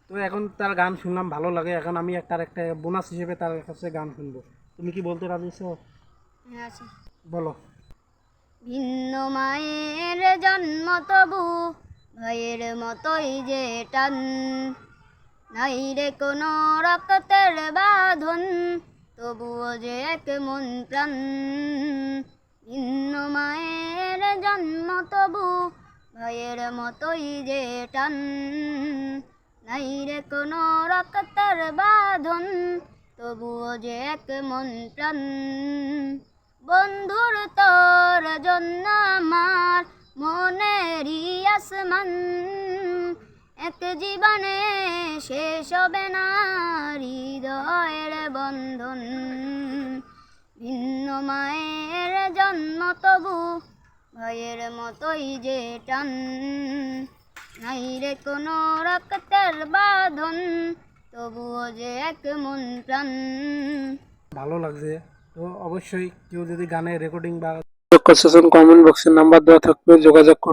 তো এখন তার গান শুনলাম, ভালো লাগে। এখন আমি তার একটা বোনাস হিসেবে তার কাছে গান শুনবো। তুমি কি বলতে রাজি আছো? হ্যাঁ আছি। বলো। ভিন্ন মায়ের জন্ম তবু ভাইয়ের মতোই যে টান, নাই রে কোনো রক্তের বাঁধন, তবুও যে এক মন প্রাণ। ভিন্ন মায়ের জন্ম তবু ভাইয়ের মতোই যে টান, নাই রে কোনো রক্তের বাঁধন, তবুও যে এক মন প্রাণ। বন্ধুর তোর জন্য আমার মনেরই আসমান, এক জীবনে শেষ হবে না হৃদয়ের বন্ধন। ভিন্ন মায়ের জন্ম তবু ভাইয়ের মতোই যে টান, নাই রে কোনো রক্তের বাঁধন, তবুও যে এক মন প্রাণ। ভালো লাগছে। তো অবশ্যই কেউ যদি গানের রেকর্ডিং বা করতে চান, কমেন্ট বক্সে নাম্বার দেওয়া থাকবে, যোগাযোগ করুন।